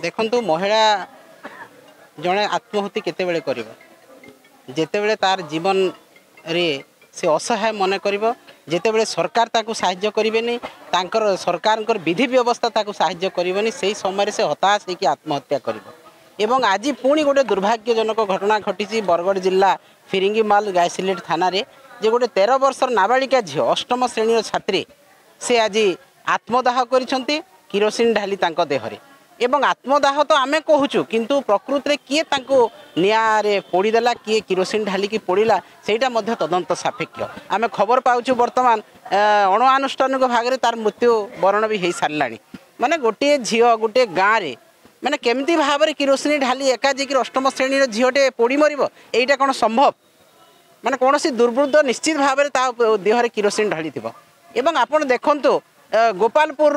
देखु महिला जड़े आत्महत्या केतेबेले कर जितेबले तार जीवन रे से असहाय मन कर जितेबले सरकार ताकू साहाय्य करेनि सरकार विधि व्यवस्था ताकू साहाय्य करनी से समय से हताश होकर आत्महत्या कर एवं आज पुणी गोटे दुर्भाग्यजनक घटना घटी बरगढ़ जिला फिरिंगीमाल गायसिलेट थाना रे जे गोटे 13 वर्षर नाबालिका झी अष्टम श्रेणी छात्री से आज आत्मदाह करिसेंती किरोसिन ढाली तांको देहरे एवं आत्मदाह तो आमे कहूचु किंतु प्रकृति रे किए तांको नियारे पोड़ीदेला किए किरोसिन ढाली की पोड़ीला सेटा मध्य तदंत सापेक्ष आमे खबर पाउचु वर्तमान अणुआनुष्ठानिक भाग में तार मृत्यु वरण भी हो साराणी माने गोटे झील गोटे गाँव में माने केमती भाव में किरोसिन ढाली एका जी अष्टम श्रेणी झीटे पोड़ी मर एटा कौन संभव माने कौन दुर्वृत्त निश्चित भाव में देहरे किरोसिन ढाली थी एवं आपण देखंतु गोपालपुर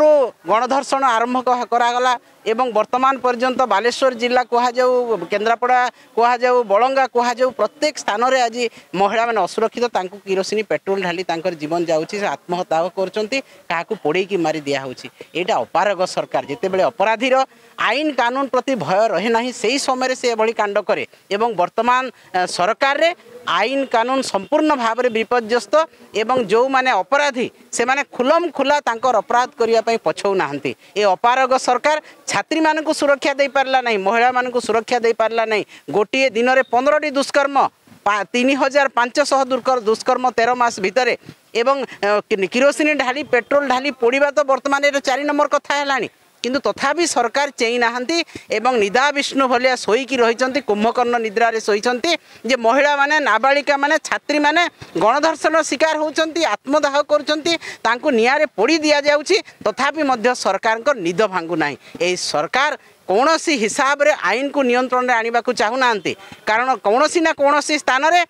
गणधर्षण आरंभ करागला एवं वर्तमान पर्यंत बालेश्वर जिला कहुँ केन्द्रापड़ा कहुँ बलंगा कहुँ प्रत्येक स्थान में आज महिला मैंने असुरक्षित तांको किरोसिन पेट्रोल ढाली जीवन जाऊँगी आत्महत्या कर पोड़े मारी दिहूँ यहाँ अपारग सरकार जितेबले अपराधीर आईन कानून प्रति भय रहे ना से समय से एभली कांड करे एवं वर्तमान सरकार रे आईन कानून संपूर्ण भाव में विपर्यस्त एवं जो माने अपराधी से माने खुलम खुला तांकर अपराध करने पछौ नाहंती ए अपारग सरकार छात्री मानक सुरक्षा दे पारला नहीं महिला मानक सुरक्षा दे पारला नहीं गोटे दिन में 15टी दुष्कर्म 3500 दुष्कर्म 13 मास भितर एवं किरोसिन ढाली पेट्रोल ढाली पोड़ीबा तो वर्तमान 4 नंबर कथा है किंतु तथापि सरकार चेई नाहंती एवं निदा विष्णु भलिया सोईकी रहिचंती कुंभकर्ण निद्रा रे सोईचंती जे महिला माने नाबालिका माने छात्री माने गणधर्षण शिकार होचंती आत्मदाह करचंती तांको नियारे पोड़ी दिया जाउची तथापि मध्य सरकार को निद भांगु नाही ए सरकार कौनसी हिसाब रे आईन को नियंत्रण रे आनिबा को चाहू नाहंती कारण कौनसी ना कौनसी स्थान रे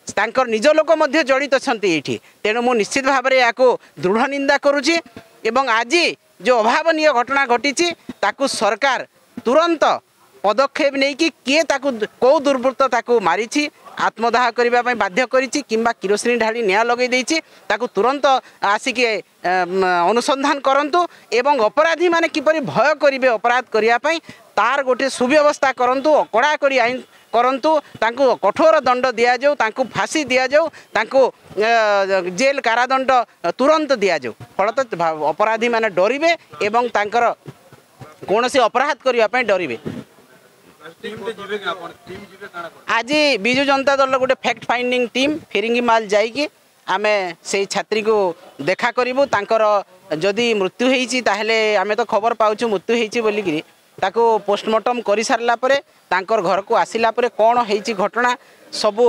तांकर निज लोक मध्य जड़ित छंती एठी तेणु मु निश्चित भाव रे याको दृढ़ निंदा करूची एवं आज जो अभावनीय घटना घटी ताकू सरकार तुरंत पदक्षेप नहीं कि किए ताकू कौ दुर्वृत्त ताकू मारी आत्मदाह करने बाध्य करिछि किंबा किरोसिन ढाली निया लगे देछि ताकू तुरंत आसिके अनुसंधान करंतु एवं अपराधी माने किपरि भय करिवे अपराध करिया पई तार गोटे सुव्यवस्था करंतु कड़ा कड़ी आईन करंतु तांको कठोर दंड दिया जाऊ तांको फांसी दिया जाऊ तांको जेल कारादंड तुरंत दिया जाऊ फलत अपराधी माने डरिवे एवं तांकर कौनसी अपराध करने पे डरिवे आज बिजु जनता दल गोटे फैक्ट फाइंडिंग टीम फिरिंगीमाल जाइकी आमे से छात्री को देखा करूँ तांकर जदि मृत्यु होती ताहले आमे तो खबर पाउछु मृत्यु होती बोलिकी ताको पोस्टमार्टम कर सारा तांकर घर को आसिला परे कौन होती घटना सबू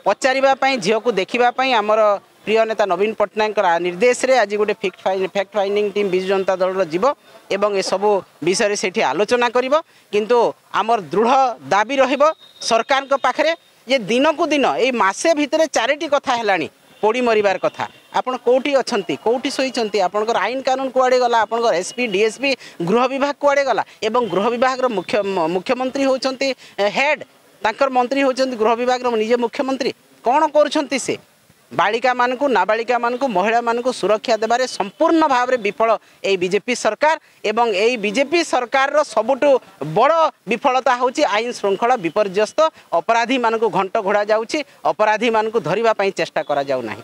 पचारिबापी झील को देखापी आमर प्रिय नेता नवीन पट्टनायक निर्देश रे आज गोटे fact finding team Biju Janata Dal जीव एवं ए सबू विषय से आलोचना करिवो किंतु आमर दृढ़ दाबी रहिबो सरकार को पाखरे ये दिन को दिन ये मासे भितर 4टी कथा हैलानी पोड़ी मरिबार कथा आपण कोठी अछंती कोठी सोईचंती आपनकर आईन कानून कुआडे गला आपनकर एसपी डीएसपी गृह विभाग कुआडे गला एवं गृह विभाग रो मुख्यमंत्री होचंती हेड तांकर मंत्री होचंती गृह विभाग रो निजे मुख्यमंत्री कौन करूछंती से बालिका मानकु नाबालिका मानकु महिला मानकु सुरक्षा देबारे संपूर्ण भाव में विफल ए बीजेपी सरकार एवं ए बीजेपी सरकार रो सबुटु बड़ विफलता होची आईन श्रृंखला विपर्यस्त अपराधी मानकु घंट घोड़ा जाउची अपराधी मानकु धरिबा पई चेष्टा करा जाउ नाही।